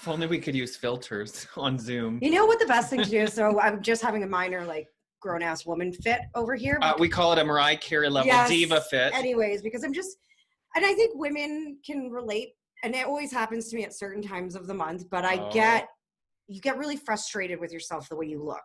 If only we could use filters on Zoom. You know what the best thing to do? So I'm just having a minor, like, grown-ass woman fit over here. We call it a Mariah Carey level diva fit. Anyways, because and I think women can relate, and it always happens to me at certain times of the month, but you get really frustrated with yourself the way you look.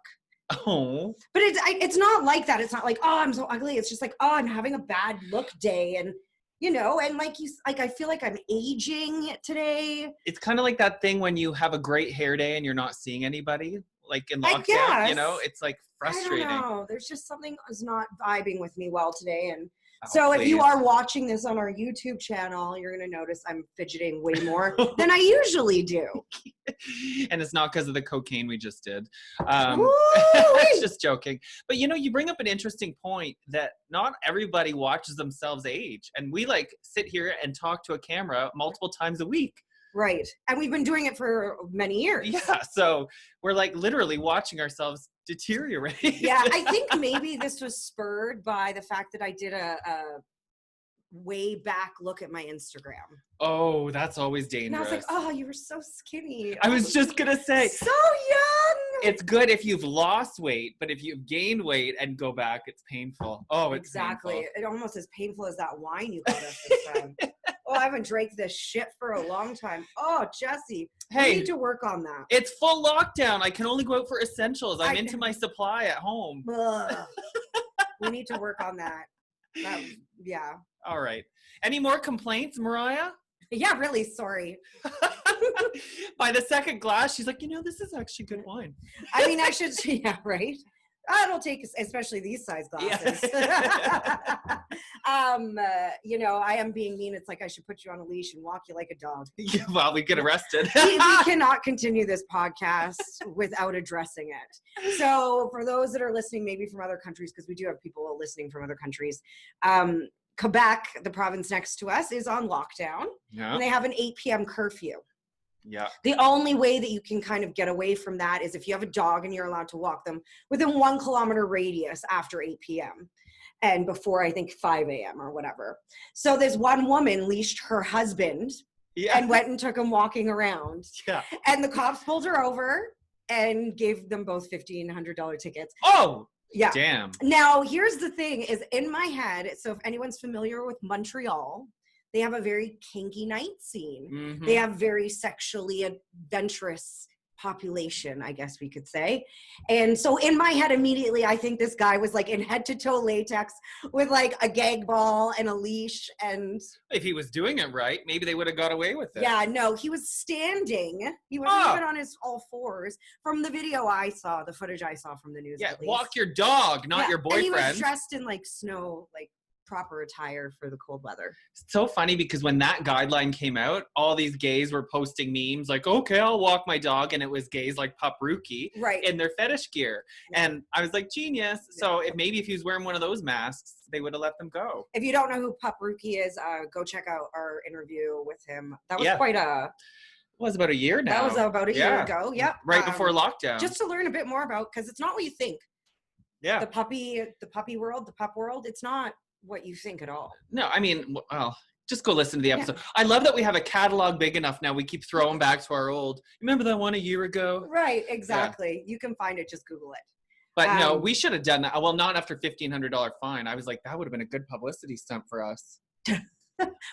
Oh. But it's not like that. It's not like, oh, I'm so ugly. It's just like, oh, I'm having a bad look day. And, you know, and I feel like I'm aging today. It's kind of like that thing when you have a great hair day and you're not seeing anybody, like in lockdown, you know, it's like frustrating. I don't know. There's just something is not vibing with me well today. And so if you are watching this on our YouTube channel, you're going to notice I'm fidgeting way more than I usually do. And it's not because of the cocaine we just did. Just joking. But, you know, you bring up an interesting point that not everybody watches themselves age. And we like sit here and talk to a camera multiple times a week. Right. And we've been doing it for many years. Yeah. So we're like literally watching ourselves deteriorate. Yeah. I think maybe this was spurred by the fact that I did a way back look at my Instagram. Oh, that's always dangerous. And I was like, oh, you were so skinny. I was just going to say. So young. It's good if you've lost weight, but if you've gained weight and go back, it's painful. Oh, it's exactly. Painful. It almost as painful as that wine you got us this time. Oh, I haven't drank this shit for a long time. Oh, Jesse, we need to work on that. It's full lockdown. I can only go out for essentials. I'm into my supply at home. We need to work on that. Yeah. All right. Any more complaints, Mariah? Yeah, really. Sorry. By the second glass, she's like, you know, this is actually good wine. I mean, I should, yeah, right? It'll take, especially these size glasses. Yeah. You know, I am being mean. It's like I should put you on a leash and walk you like a dog. Yeah, well, we get arrested. we cannot continue this podcast without addressing it. So for those that are listening, maybe from other countries, because we do have people listening from other countries, Quebec, the province next to us, is on lockdown. Yeah. And they have an 8 p.m. curfew. Yeah. The only way that you can kind of get away from that is if you have a dog and you're allowed to walk them within 1 kilometer radius after 8 p.m. and before, I think, 5 a.m. or whatever. So this one woman leashed her husband and went and took him walking around. Yeah. And the cops pulled her over and gave them both $1,500 tickets. Oh! Yeah. Damn. Now, here's the thing is in my head, so if anyone's familiar with Montreal, they have a very kinky night scene. Mm-hmm. They have very sexually adventurous population, I guess we could say. And so in my head, immediately, I think this guy was like in head to toe latex with like a gag ball and a leash. And if he was doing it right, maybe they would have got away with it. Yeah, no, he was standing. He wasn't even on his all fours. From the video I saw, the footage I saw from the news. Yeah, walk your dog, not your boyfriend. And he was dressed in like snow, like proper attire for the cold weather. It's so funny because when that guideline came out, all these gays were posting memes like, okay, I'll walk my dog. And it was gays like Paprookie in their fetish gear. Yeah. And I was like, genius. Yeah. So maybe if he was wearing one of those masks, they would have let them go. If you don't know who Paprookie is, go check out our interview with him. That was quite a... It was about a year now. That was about a year ago. Yep. Right before lockdown. Just to learn a bit more about, because it's not what you think. Yeah. The puppy world, the pup world, it's not what you think at all. No, I mean, well, just go listen to the episode. Yeah. I love that we have a catalog big enough now. We keep throwing back to our old, remember that one a year ago? Right, exactly. Yeah. You can find it, just Google it. But no, we should have done that. Well, not after $1,500 fine. I was like, that would have been a good publicity stunt for us.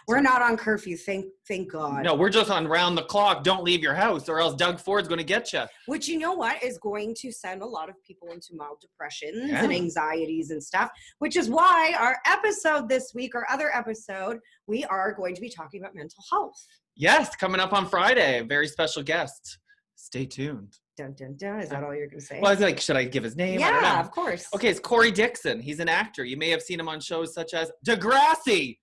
We're not on curfew, thank God. No, we're just on round the clock. Don't leave your house or else Doug Ford's going to get you. Which, you know what, is going to send a lot of people into mild depressions and anxieties and stuff, which is why our episode this week, our other episode, we are going to be talking about mental health. Yes, coming up on Friday. A very special guest. Stay tuned. Dun, dun, dun. Is that all you're going to say? Well, I was like, should I give his name? Yeah, of course. Okay, it's Corey Dixon. He's an actor. You may have seen him on shows such as Degrassi.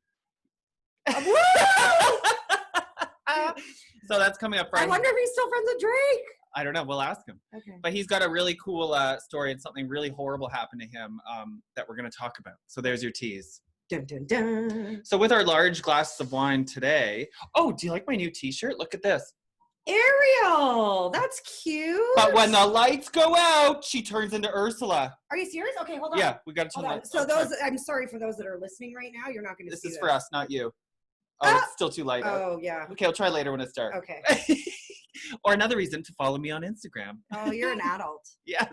So that's coming up Friday. I wonder if he's still friends with Drake. I don't know. We'll ask him. Okay. But he's got a really cool story and something really horrible happened to him that we're going to talk about. So there's your tease. Dun, dun, dun. So with our large glasses of wine today. Oh, do you like my new t-shirt? Look at this. Ariel, that's cute. But when the lights go out, she turns into Ursula. Are you serious? Okay, hold on. Yeah, we got to turn on. So those, I'm sorry for those that are listening right now. You're not going to see this. This is for us, not you. Oh, it's still too light. Oh, yeah. Okay, I'll try later when it's dark. Okay. Or another reason to follow me on Instagram. Oh, you're an adult. Yes.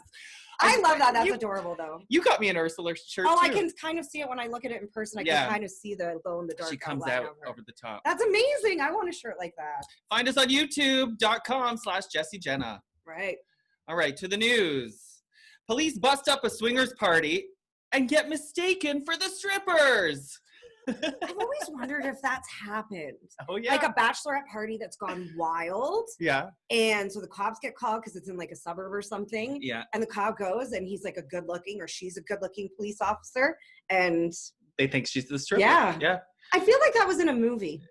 I love that. That's adorable, though. You got me an Ursula shirt, Oh, too. I can kind of see it when I look at it in person. I can kind of see the glow in the dark. She comes out over the top. That's amazing. I want a shirt like that. Find us on youtube.com/Jessie Jenna. Right. All right, to the news. Police bust up a swingers party and get mistaken for the strippers. I've always wondered if that's happened. Oh, yeah. Like a bachelorette party that's gone wild. Yeah. And so the cops get called because it's in like a suburb or something. Yeah. And the cop goes and he's like a good looking or she's a good looking police officer. And they think she's the stripper. Yeah. Yeah. I feel like that was in a movie.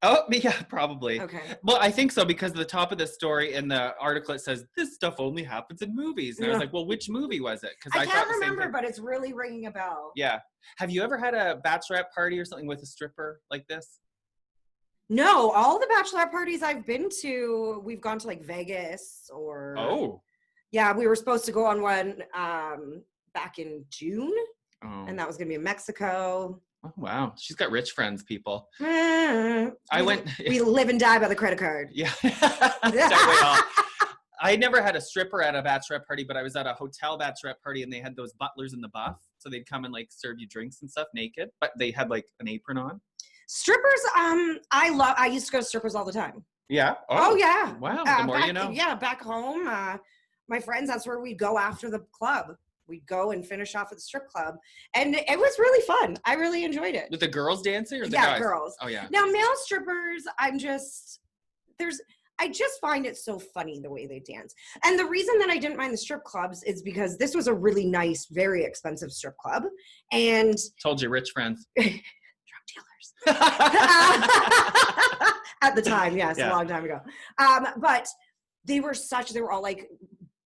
Oh, yeah, probably. Okay. Well, I think so because the top of the story in the article, it says, this stuff only happens in movies. And I was like, well, which movie was it? Because I can't remember, but it's really ringing a bell. Yeah. Have you ever had a bachelorette party or something with a stripper like this? No, all the bachelorette parties I've been to, we've gone to like Vegas or... Oh. Yeah, we were supposed to go on one back in June. Oh. And that was going to be in Mexico. Oh, wow. She's got rich friends, people. We We live and die by the credit card. Yeah. I never had a stripper at a bachelorette party, but I was at a hotel bachelorette party and they had those butlers in the buff. So they'd come and like serve you drinks and stuff naked, but they had like an apron on. Strippers, I used to go to strippers all the time. Yeah. Oh yeah. Wow. The more you know. Yeah, back home, my friends, that's where we'd go after the club. We'd go and finish off at the strip club. And it was really fun. I really enjoyed it. With the girls dancing or the guys? guys? Yeah, girls. Oh, yeah. Now, male strippers, I just find it so funny the way they dance. And the reason that I didn't mind the strip clubs is because this was a really nice, very expensive strip club. And told you, rich friends. Drug dealers. At the time, yes, yeah. A long time ago. But they were all like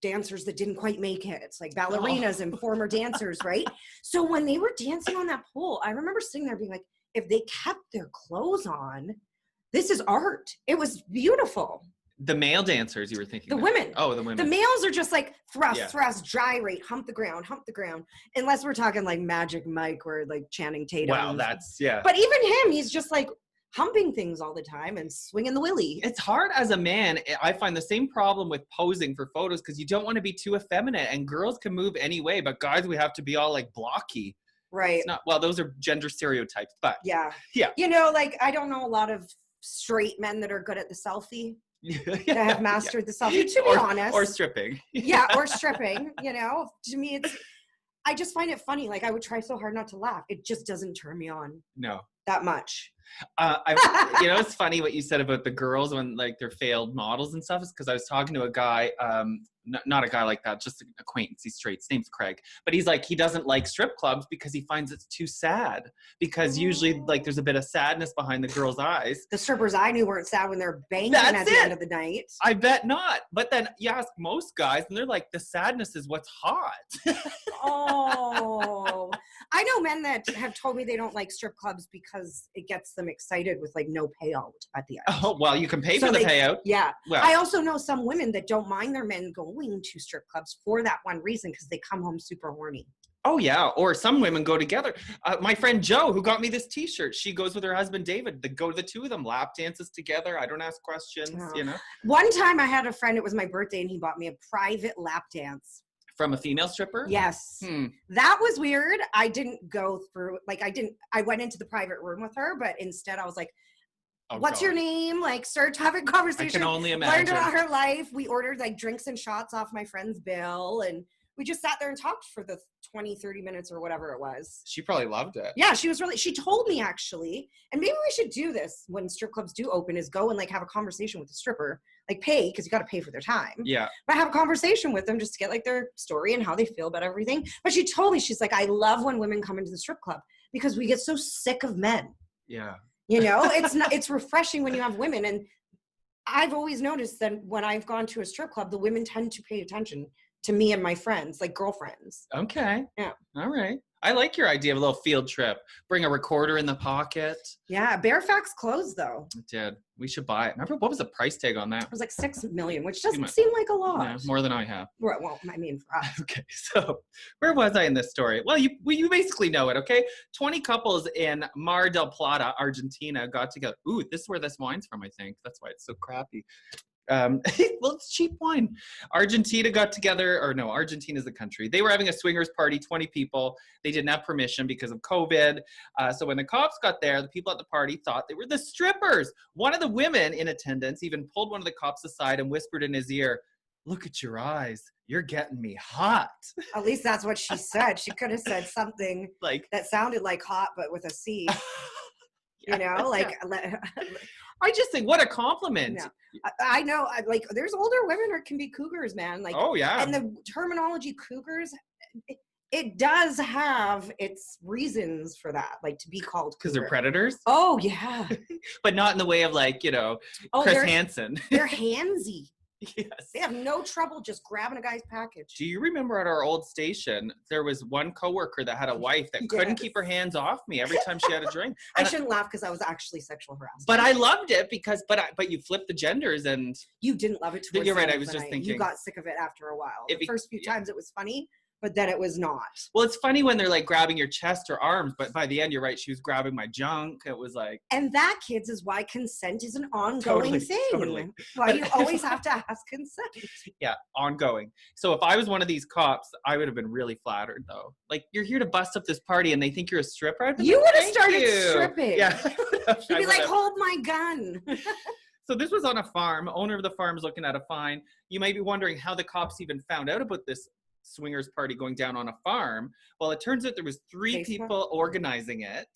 dancers that didn't quite make it. It's like ballerinas and former dancers, right? So when they were dancing on that pole, I remember sitting there being like, if they kept their clothes on, this is art. It was beautiful. The male dancers you were thinking the of. Women. Oh, the women. The males are just like thrust, gyrate, hump the ground. Unless we're talking like Magic Mike or like Channing Tatum. Wow, that's, yeah. But even him, he's just like humping things all the time and swinging the willy. It's hard as a man. I find the same problem with posing for photos because you don't want to be too effeminate and girls can move any way, but guys, we have to be all like blocky. Right. It's not, well, those are gender stereotypes, but yeah. You know, like I don't know a lot of straight men that are good at the selfie. That have mastered the selfie, to be honest. Or stripping. Yeah, or stripping, you know. To me, I just find it funny. Like I would try so hard not to laugh. It just doesn't turn me on. No. That much. You know, it's funny what you said about the girls when like they're failed models and stuff is because I was talking to a guy, not a guy like that, just an acquaintance. He's straight. His name's Craig. But he's like, he doesn't like strip clubs because he finds it's too sad. Because usually like there's a bit of sadness behind the girl's eyes. The strippers I knew weren't sad when they're banging at the end of the night. I bet not. But then you ask most guys and they're like, the sadness is what's hot. Oh. I know men that have told me they don't like strip clubs because it gets them excited with like no payout at the end. Oh, well, you can pay for the payout. Yeah. Well, I also know some women that don't mind their men going to strip clubs for that one reason because they come home super horny. Oh, yeah. Or some women go together. My friend Joe, who got me this t-shirt, she goes with her husband, David. They go to the two of them, lap dances together. I don't ask questions, you know. One time I had a friend, it was my birthday, and he bought me a private lap dance. From a female stripper? Yes. That was weird. I didn't go through, I went into the private room with her, but instead I was like, what's your name? Like, start having conversation. I can only imagine. Learned about her life. We ordered like drinks and shots off my friend's bill, and we just sat there and talked for the 20, 30 minutes or whatever it was. She probably loved it. Yeah, she told me actually, and maybe we should do this when strip clubs do open, is go and like have a conversation with the stripper, like pay, because you got to pay for their time. Yeah. But have a conversation with them just to get like their story and how they feel about everything. But she told me, she's like, I love when women come into the strip club because we get so sick of men. Yeah. You know, it's refreshing when you have women. And I've always noticed that when I've gone to a strip club, the women tend to pay attention to me and my friends, like girlfriends. Okay. Yeah. All right. I like your idea of a little field trip. Bring a recorder in the pocket. Yeah. Bearfax closed though. It did. We should buy it. Remember, what was the price tag on that? It was like $6 million, which doesn't seem like a lot. Yeah, more than I have. Well, I mean, for us. Okay. So where was I in this story? Well, you basically know it, okay? 20 couples in Mar del Plata, Argentina got together. Ooh, this is where this wine's from, I think. That's why it's so crappy. Well, it's cheap wine. Argentina got together, or no, Argentina's the country. They were having a swingers party, 20 people. They didn't have permission because of COVID. So when the cops got there, the people at the party thought they were the strippers. One of the women in attendance even pulled one of the cops aside and whispered in his ear, "Look at your eyes. You're getting me hot." At least that's what she said. She could have said something like that sounded like hot, but with a C. Yeah, you know, like I just think what a compliment. No. I know, like there's older women who can be cougars, man. Like, oh yeah, and the terminology cougars, it does have its reasons for that, like to be called because they're cougar. predators. Oh yeah, but not in the way of like Chris Hansen. They're handsy. Yes. They have no trouble just grabbing a guy's package. Do you remember at our old station, there was one coworker that had a wife that couldn't keep her hands off me every time she had a drink? I shouldn't laugh because I was actually sexual harassment. But I loved it because, but you flipped the genders and. You didn't love it towards You're right, the I end was of the just night. thinking. You got sick of it after a while. The first few times it was funny, but then it was not. Well, it's funny when they're like grabbing your chest or arms, but by the end, you're right, she was grabbing my junk. It was like. And that, kids, is why consent is an ongoing thing. Totally. Why you always have to ask consent. Yeah, ongoing. So if I was one of these cops, I would have been really flattered, though. Like, you're here to bust up this party, and they think you're a stripper? You would have started stripping. Yeah. You'd be like, hold my gun. So this was on a farm. Owner of the farm is looking at a fine. You might be wondering how the cops even found out about this swingers party going down on a farm. Well, it turns out there was 3 people organizing it,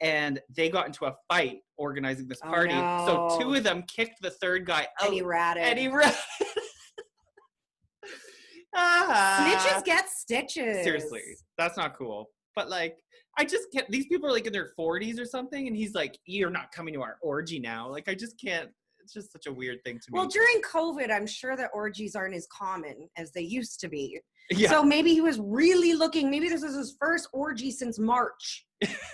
and they got into a fight organizing this party. No. So 2 of them kicked the third guy out. And he ratted. Snitches get stitches. Seriously, that's not cool. But like, I just can't. These people are like in their 40s or something, and he's like, "You're not coming to our orgy now." Like, I just can't. It's just such a weird thing to me. Well, during COVID, I'm sure that orgies aren't as common as they used to be. Yeah. So maybe he was really looking. Maybe this is his first orgy since March,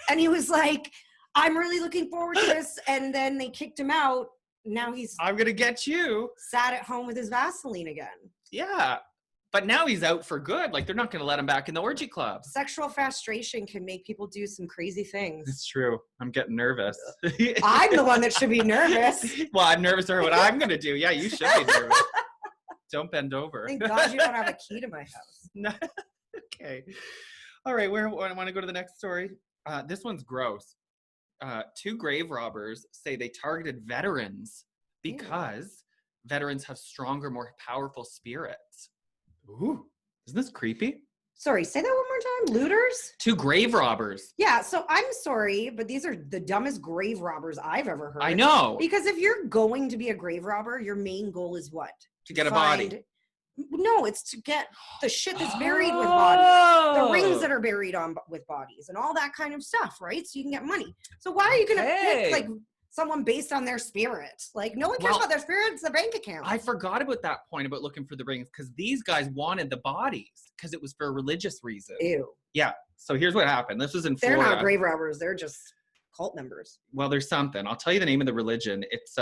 and he was like, "I'm really looking forward to this." And then they kicked him out. Now I'm gonna get you. Sat at home with his Vaseline again. Yeah. But now he's out for good. Like, they're not going to let him back in the orgy clubs. Sexual frustration can make people do some crazy things. It's true. I'm getting nervous. I'm the one that should be nervous. Well, I'm nervous for what I'm going to do. Yeah, you should be nervous. Don't bend over. Thank God you don't have a key to my house. No. Okay. All right. I want to go to the next story. This one's gross. 2 grave robbers say they targeted veterans because veterans have stronger, more powerful spirits. Ooh, isn't this creepy? Sorry, say that one more time. Looters? 2 grave robbers. Yeah, so I'm sorry, but these are the dumbest grave robbers I've ever heard. I know. Because if you're going to be a grave robber, your main goal is what? To get a body. No, it's to get the shit that's buried with bodies. The rings that are are buried with bodies and all that kind of stuff, right? So you can get money. So why are you going to pick like someone based on their spirit? Like, no one cares about their spirit. It's the bank account. I forgot about that point about looking for the rings because these guys wanted the bodies because it was for a religious reason. Ew. Yeah. So here's what happened. This was in Florida. They're not grave robbers. They're just cult members. Well, there's something. I'll tell you the name of the religion. It's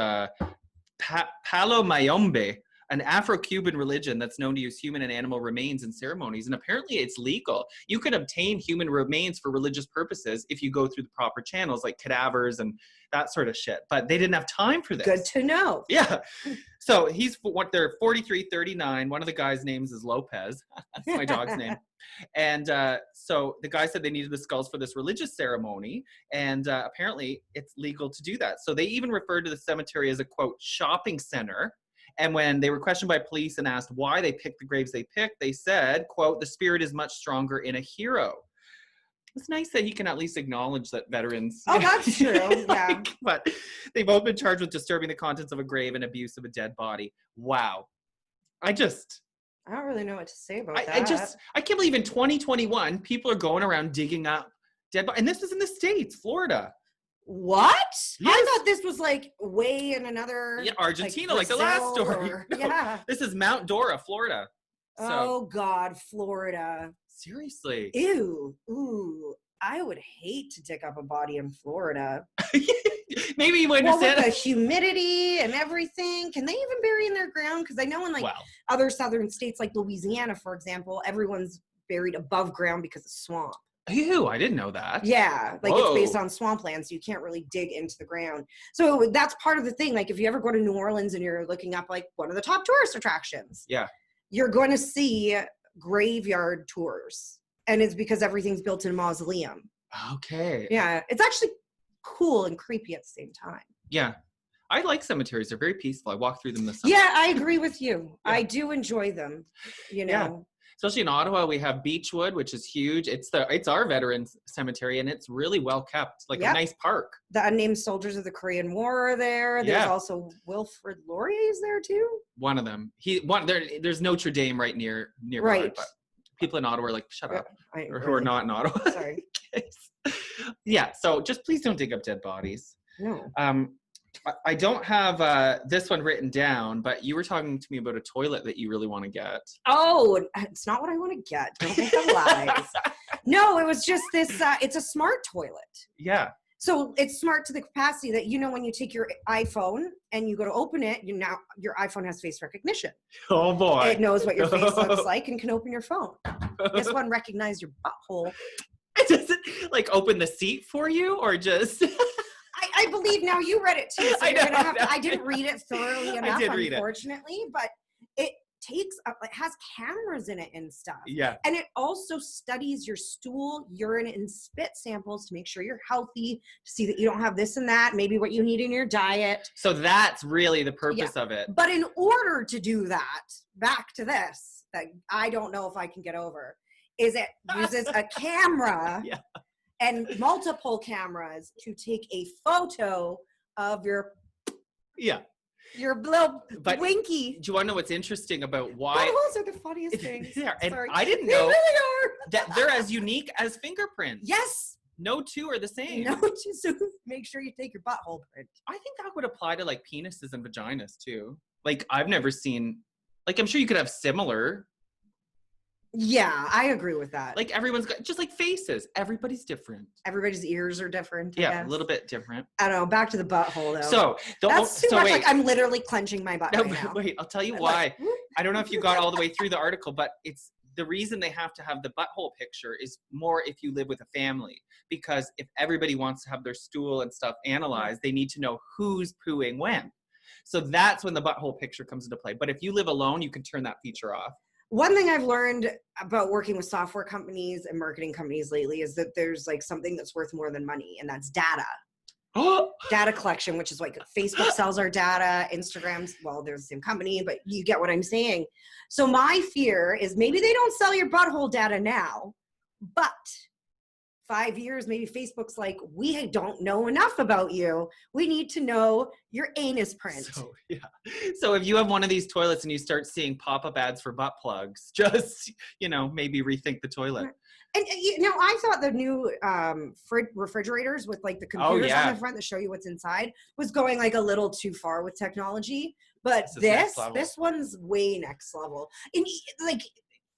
Palo Mayombe, an Afro-Cuban religion that's known to use human and animal remains in ceremonies. And apparently it's legal. You can obtain human remains for religious purposes if you go through the proper channels like cadavers and that sort of shit. But they didn't have time for this. Good to know. Yeah. So they're 43, 39. One of the guys' names is Lopez. That's my dog's name. And so the guy said they needed the skulls for this religious ceremony. And apparently it's legal to do that. So they even referred to the cemetery as a, quote, shopping center. And when they were questioned by police and asked why they picked the graves they picked, they said, quote, the spirit is much stronger in a hero. It's nice that he can at least acknowledge that veterans. Oh, that's true. Yeah. But they've both been charged with disturbing the contents of a grave and abuse of a dead body. Wow. I don't really know what to say about that. I can't believe in 2021, people are going around digging up dead bodies. And this is in the States, Florida. What? Yes. I thought this was like way in another. Yeah, Argentina, like the last story. No, yeah. This is Mount Dora, Florida. So, oh, God, Florida. Seriously. Ew. Ooh. I would hate to dig up a body in Florida. Maybe you understand. With the humidity and everything. Can they even bury in their ground? Because I know in like other southern states like Louisiana, for example, everyone's buried above ground because of swamp. Ew, I didn't know that. Yeah, like Whoa. it's based on swampland, so you can't really dig into the ground. So that's part of the thing. Like if you ever go to New Orleans and you're looking up like one of the top tourist attractions, Yeah, you're going to see graveyard tours, and it's because everything's built in a mausoleum. okay. Yeah, it's actually cool and creepy at the same time. Yeah, I like cemeteries. They're very peaceful. I walk through them this summer. Yeah, I agree with you. Yeah. I do enjoy them, you know. Yeah. Especially in Ottawa, we have Beechwood, which is huge. It's our veterans cemetery, and it's really well kept, like a nice park. The unnamed soldiers of the Korean War are there. There's also Wilfrid Laurier's there too. One of them. There's Notre Dame right nearby. Right. But people in Ottawa are like, shut up. Or who are not in Ottawa. Sorry. Yeah. So just please don't dig up dead bodies. No. I don't have this one written down, but you were talking to me about a toilet that you really want to get. Oh, it's not what I want to get. Don't think of lies. No, it was just this. It's a smart toilet. Yeah. So it's smart to the capacity that, you know, when you take your iPhone and you go to open it, your iPhone has face recognition. Oh boy. It knows what your face looks like and can open your phone. This one recognized your butthole. Does it like open the seat for you or just... I believe now you read it too, so I didn't read it thoroughly enough, unfortunately, but it has cameras in it and stuff. Yeah. And it also studies your stool, urine, and spit samples to make sure you're healthy, to see that you don't have this and that, maybe what you need in your diet. So that's really the purpose of it. But in order to do that, back to this, that I don't know if I can get over, is it uses a camera and multiple cameras to take a photo of your little winky. Do you want to know what's interesting about why? Buttholes are the funniest things. And sorry. I didn't know they really are. that they're as unique as fingerprints. Yes. No two are the same. No two. So make sure you take your butthole print. I think that would apply to like penises and vaginas too. Like I've never seen, like I'm sure you could have similar. Yeah, I agree with that. Like everyone's got just like faces. Everybody's different. Everybody's ears are different. Yeah, a little bit different. I don't know. Back to the butthole though. So that's too much. Like I'm literally clenching my butt right now. Wait, I'll tell you why. I don't know if you got all the way through the article, but it's the reason they have to have the butthole picture is more if you live with a family, because if everybody wants to have their stool and stuff analyzed, they need to know who's pooing when. So that's when the butthole picture comes into play. But if you live alone, you can turn that feature off. One thing I've learned about working with software companies and marketing companies lately is that there's like something that's worth more than money, and that's data. Data collection, which is like Facebook sells our data, Instagram's, well, they're the same company, but you get what I'm saying. So my fear is maybe they don't sell your butthole data now, but 5 years, maybe Facebook's like, we don't know enough about you. We need to know your anus print. So if you have one of these toilets and you start seeing pop-up ads for butt plugs, just, maybe rethink the toilet. And, I thought the new refrigerators with like the computers on the front that show you what's inside was going like a little too far with technology. But this one's way next level. And like,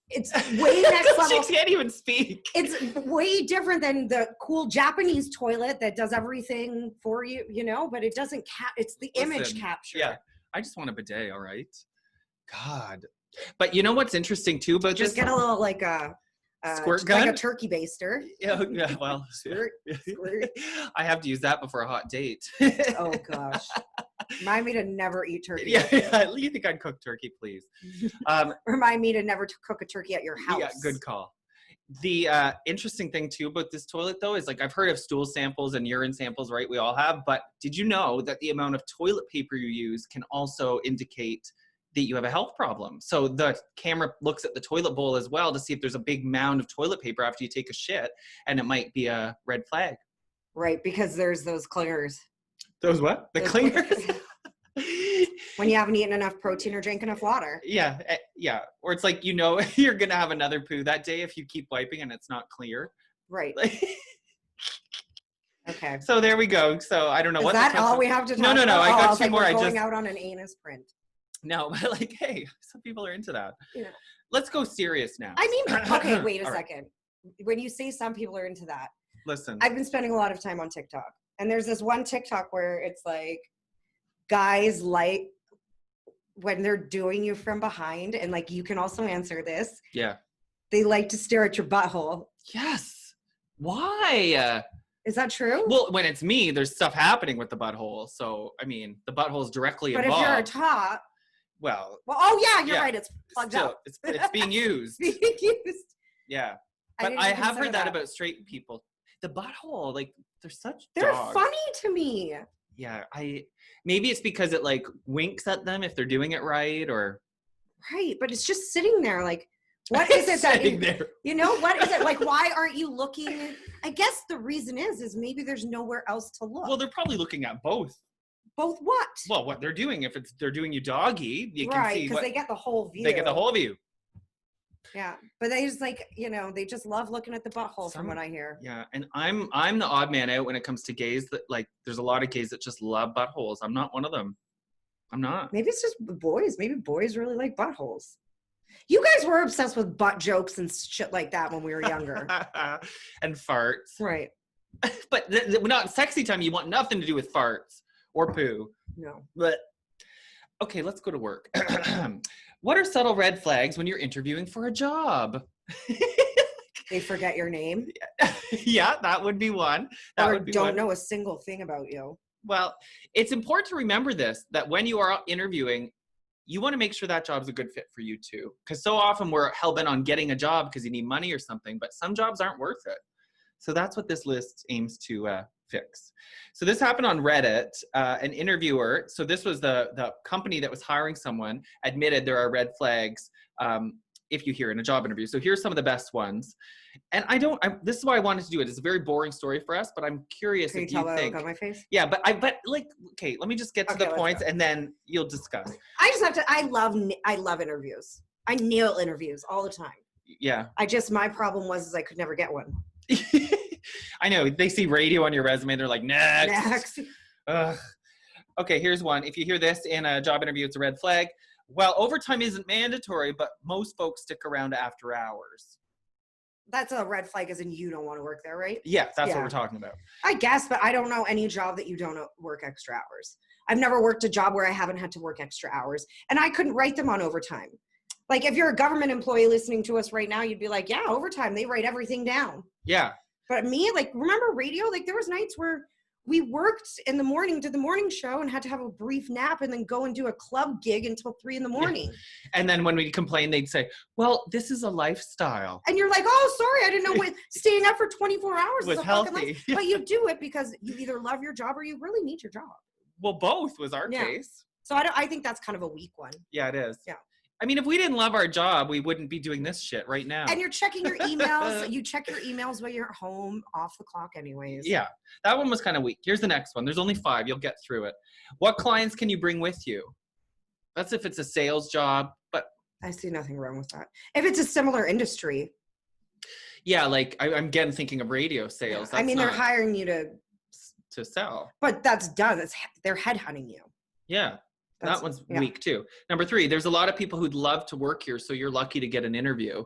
it's way next level. She can't even speak. It's way different than the cool Japanese toilet that does everything for you, but it doesn't it's the image capture. Yeah. I just want a bidet, all right? God. But you know what's interesting too about just get a little like a squirt gun? Like a turkey baster. Yeah, well. Squirt. I have to use that before a hot date. Oh gosh. Remind me to never eat turkey. Yeah, you think I'd cook turkey, please? Remind me to never cook a turkey at your house. Yeah, good call. The interesting thing too about this toilet though is like I've heard of stool samples and urine samples, right? We all have, but did you know that the amount of toilet paper you use can also indicate that you have a health problem? So the camera looks at the toilet bowl as well to see if there's a big mound of toilet paper after you take a shit, and it might be a red flag. Right, because there's those clingers. Those what? The clingers? When you haven't eaten enough protein or drank enough water. Yeah. Or it's like, you're going to have another poo that day if you keep wiping and it's not clear. Right. Okay. So there we go. So I don't know. Is that all we have to talk about? No. I got two more. We're going out on an anus print. No, but like, hey, some people are into that. Yeah. Let's go serious now. I mean, okay, wait a second. When you say some people are into that. Listen. I've been spending a lot of time on TikTok. And there's this one TikTok where it's like, guys like when they're doing you from behind, and like you can also answer this. Yeah. They like to stare at your butthole. Yes. Why? Is that true? Well, when it's me, there's stuff happening with the butthole. So, I mean, the butthole's directly but involved. if you're a top, well, oh yeah, you're right. It's plugged up. It's being used. Being used. Yeah. But I have heard that about straight people. The butthole, like, they're dogs. Funny to me. Yeah, maybe it's because it like winks at them if they're doing it right, or right, but it's just sitting there. Like, what is it that you know? What is it like? Why aren't you looking? I guess the reason is maybe there's nowhere else to look. Well, they're probably looking at both. Both what? Well, what they're doing. If they're doing you doggy, you can see because they get the whole view. They get the whole view. Yeah, but they just like, they just love looking at the butthole from what I hear. Yeah, and I'm the odd man out when it comes to gays. That like, there's a lot of gays that just love buttholes. I'm not one of them. I'm not. Maybe it's just boys. Maybe boys really like buttholes. You guys were obsessed with butt jokes and shit like that when we were younger. And farts. Right. But not sexy time. You want nothing to do with farts or poo. No. But okay, let's go to work. What are subtle red flags when you're interviewing for a job? They forget your name. Yeah, that would be one. Don't know a single thing about you. Well, it's important to remember that when you are interviewing, you want to make sure that job's a good fit for you too. Because so often we're hell-bent on getting a job because you need money or something, but some jobs aren't worth it. So that's what this list aims to fix. So this happened on Reddit. An interviewer, so this was the company that was hiring someone, admitted there are red flags if you hear in a job interview. So here's some of the best ones. And this is why I wanted to do it. It's a very boring story for us, but I'm curious if you think. Can you tell that I look on my face? Yeah, but okay, let me just get to the points and then you'll discuss. I love interviews. I nail interviews all the time. Yeah. My problem was I could never get one. I know. They see radio on your resume. They're like, next. Ugh. Okay, here's one. If you hear this in a job interview, it's a red flag. Well, overtime isn't mandatory, but most folks stick around after hours. That's a red flag, as in you don't want to work there, right? Yeah, that's what we're talking about. I guess, but I don't know any job that you don't work extra hours. I've never worked a job where I haven't had to work extra hours, and I couldn't write them on overtime. Like, if you're a government employee listening to us right now, you'd be like, yeah, overtime, they write everything down. Yeah. But me, like, remember radio? Like, there was nights where we worked in the morning, did the morning show, and had to have a brief nap and then go and do a club gig until 3 a.m. Yeah. And then when we complain, they'd say, well, this is a lifestyle. And you're like, oh, sorry, I didn't know staying up for 24 hours was healthy. But you do it because you either love your job or you really need your job. Well, both was our case. So I think that's kind of a weak one. Yeah, it is. Yeah. I mean, if we didn't love our job, we wouldn't be doing this shit right now. And you're checking your emails. You check your emails while you're at home, off the clock anyways. Yeah, that one was kind of weak. Here's the next one. There's only 5. You'll get through it. What clients can you bring with you? That's if it's a sales job, but... I see nothing wrong with that. If it's a similar industry. Yeah, like I'm again thinking of radio sales. Yeah. I mean, they're hiring you to sell. But that's done. They're headhunting you. Yeah. That one's weak too. Number 3, there's a lot of people who'd love to work here, so you're lucky to get an interview.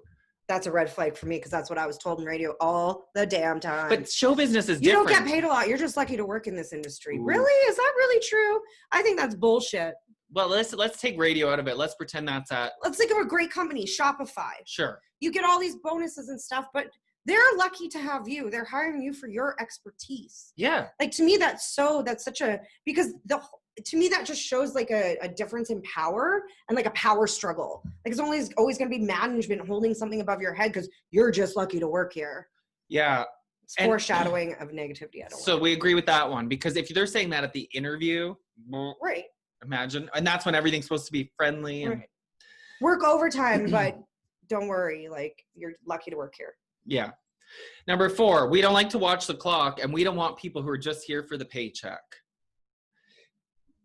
That's a red flag for me because that's what I was told in radio all the damn time. But show business is different. You don't get paid a lot. You're just lucky to work in this industry. Ooh. Really? Is that really true? I think that's bullshit. Well, let's take radio out of it. Let's pretend that's Let's think of a great company, Shopify. Sure. You get all these bonuses and stuff, but they're lucky to have you. They're hiring you for your expertise. Yeah. Like, to me, to me, that just shows like a difference in power and like a power struggle. Like, it's always going to be management holding something above your head because you're just lucky to work here. Yeah. It's foreshadowing of negativity. So we agree with that one, because if they're saying that at the interview, right? Imagine, and that's when everything's supposed to be friendly and work overtime, but don't worry, like, you're lucky to work here. Yeah. Number 4, we don't like to watch the clock, and we don't want people who are just here for the paycheck.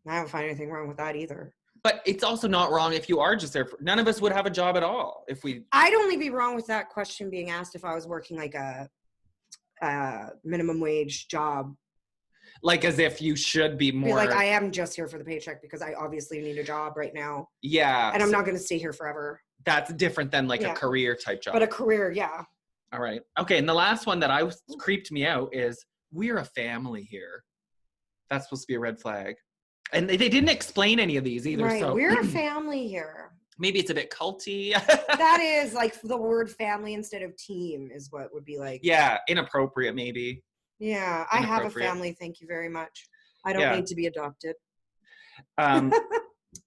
I don't find anything wrong with that either. But it's also not wrong if you are just there. None of us would have a job at all if we... I'd only be wrong with that question being asked if I was working like a minimum wage job. Like, as if you should be more... Like, I am just here for the paycheck because I obviously need a job right now. Yeah. And I'm not going to stay here forever. That's different than like a career type job. But a career, yeah. All right. Okay, and the last one that creeped me out is, we're a family here. That's supposed to be a red flag. And they didn't explain any of these either. Right, so. We're a family here. Maybe it's a bit culty. That is like the word family instead of team is what would be like. Yeah, inappropriate maybe. Yeah, I have a family. Thank you very much. I don't need to be adopted.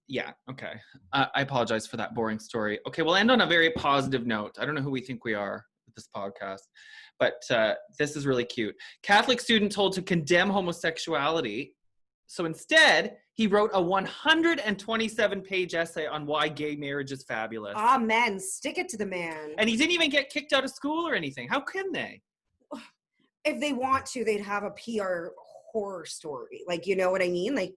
Yeah, okay. I apologize for that boring story. Okay, we'll end on a very positive note. I don't know who we think we are with this podcast, but this is really cute. Catholic student told to condemn homosexuality. So instead, he wrote a 127-page essay on why gay marriage is fabulous. Amen. Stick it to the man. And he didn't even get kicked out of school or anything. How can they? If they want to, they'd have a PR horror story. Like, you know what I mean? Like,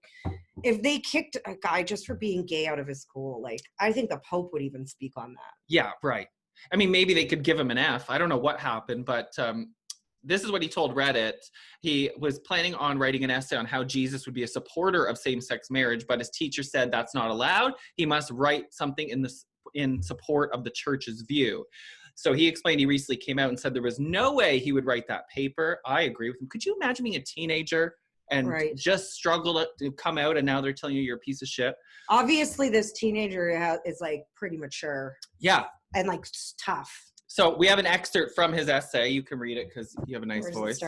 if they kicked a guy just for being gay out of his school, like, I think the Pope would even speak on that. Yeah, right. I mean, maybe they could give him an F. I don't know what happened, but this is what he told Reddit. He was planning on writing an essay on how Jesus would be a supporter of same-sex marriage, but his teacher said that's not allowed. He must write something in support of the church's view. So he explained he recently came out and said there was no way he would write that paper. I agree with him. Could you imagine being a teenager and just struggle to come out, and now they're telling you you're a piece of shit? Obviously, this teenager is like pretty mature. Yeah. And like tough. So we have an excerpt from his essay. You can read it because you have a nice voice.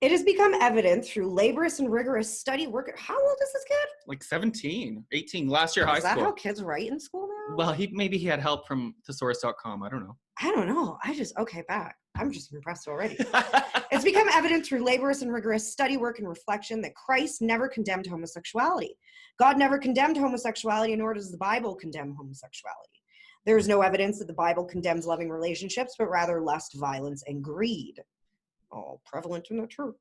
It has become evident through laborious and rigorous study work. How old is this kid? Like 17, 18, last year high school. Is that how kids write in school now? Well, maybe he had help from thesaurus.com. I don't know. Back. I'm just impressed already. It's become evident through laborious and rigorous study work and reflection that Christ never condemned homosexuality. God never condemned homosexuality, nor does the Bible condemn homosexuality. There is no evidence that the Bible condemns loving relationships, but rather lust, violence, and greed. All prevalent in the church.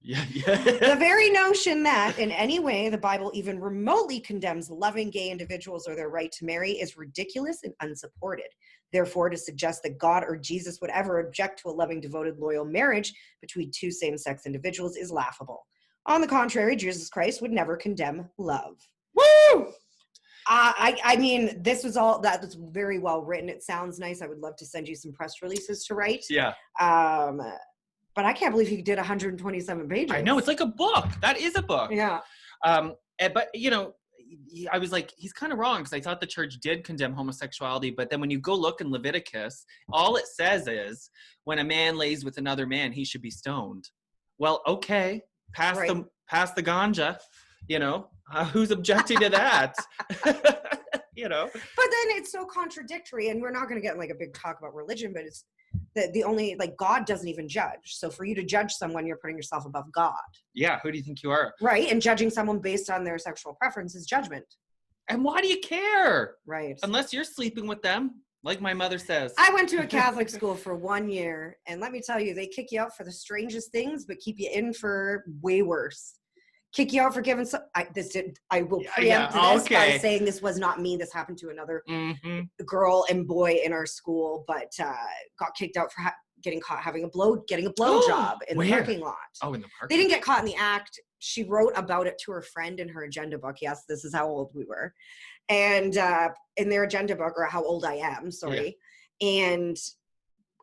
Yeah. The very notion that in any way the Bible even remotely condemns loving gay individuals or their right to marry is ridiculous and unsupported. Therefore, to suggest that God or Jesus would ever object to a loving, devoted, loyal marriage between two same-sex individuals is laughable. On the contrary, Jesus Christ would never condemn love. Woo! I mean, this was very well written. It sounds nice. I would love to send you some press releases to write. Yeah. But I can't believe he did 127 pages. I know, it's like a book. That is a book. Yeah. But, you know, I was like, he's kind of wrong because I thought the church did condemn homosexuality. But then when you go look in Leviticus, all it says is when a man lays with another man, he should be stoned. Well, okay, pass the ganja, you know. Who's objecting to that? You know. But then it's so contradictory, and we're not going to get in like a big talk about religion, but it's the only, like, God doesn't even judge. So for you to judge someone, you're putting yourself above God. Yeah, who do you think you are? Right, and judging someone based on their sexual preference is judgment. And why do you care? Right. Unless you're sleeping with them, like my mother says. I went to a Catholic school for 1 year, and let me tell you, they kick you out for the strangest things, but keep you in for way worse. Kick you out for giving I will preempt this by saying this was not me. This happened to another girl and boy in our school, but got kicked out for getting caught getting a blow job in the parking lot. Oh, in the parking lot. They didn't get caught in the act. She wrote about it to her friend in her agenda book. Yes, this is how old we were. And in their agenda book, or how old I am, sorry. Yeah. And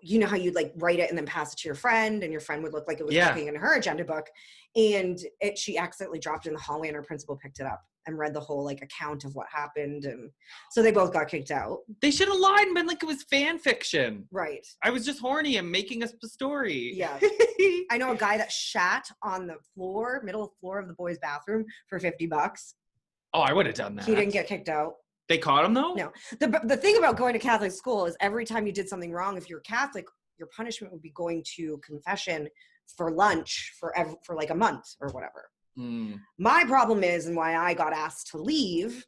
you know how you'd like write it and then pass it to your friend, and your friend would look like it was looking in her agenda book. And she accidentally dropped it in the hallway, and her principal picked it up and read the whole like account of what happened. And so they both got kicked out. They should have lied and been like it was fan fiction. Right. I was just horny and making us a story. Yeah. I know a guy that shat on the middle floor of the boys' bathroom for $50. Oh, I would have done that. He didn't get kicked out. They caught him though? No. The thing about going to Catholic school is every time you did something wrong, if you're Catholic, your punishment would be going to confession for lunch for like a month or whatever. My problem is, and why I got asked to leave,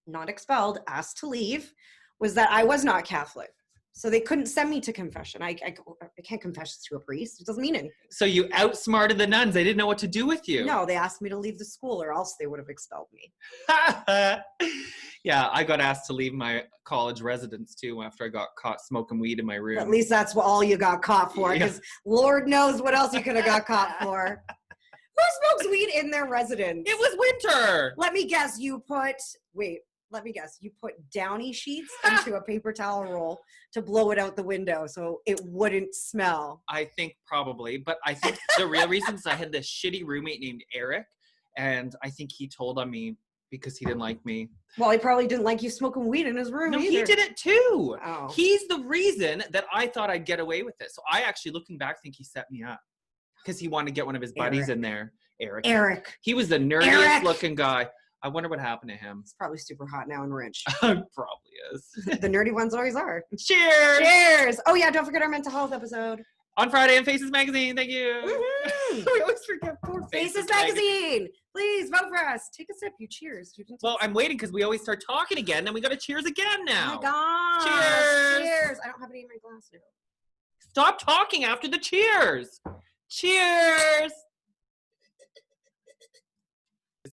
not expelled, asked to leave, was that I was not Catholic. So they couldn't send me to confession. I can't confess to a priest. It doesn't mean anything. So you outsmarted the nuns. They didn't know what to do with you. No, they asked me to leave the school, or else they would have expelled me. Yeah, I got asked to leave my college residence too after I got caught smoking weed in my room. At least that's all you got caught for, because Lord knows what else you could have got caught for. Who smokes weed in their residence? It was winter. Let me guess, you put Downy sheets into a paper towel roll to blow it out the window so it wouldn't smell. I think probably, but I think the real reason is I had this shitty roommate named Eric, and I think he told on me because he didn't like me. Well, he probably didn't like you smoking weed in his room No, either. he did it too. Oh. He's the reason that I thought I'd get away with it. So I actually, looking back, think he set me up because he wanted to get one of his buddies in there. Eric. He was the nerdiest looking guy. I wonder what happened to him. He's probably super hot now and rich. Probably is. The nerdy ones always are. Cheers! Cheers! Oh yeah, don't forget our mental health episode. On Friday in Faces Magazine. Thank you. Mm-hmm. We always forget poor Faces Magazine. Please vote for us. Take a sip. You cheers. Well, I'm waiting because we always start talking again, then we got to cheers again now. Oh my god. Cheers. Cheers. I don't have any in my glass now. Stop talking after the cheers. Cheers.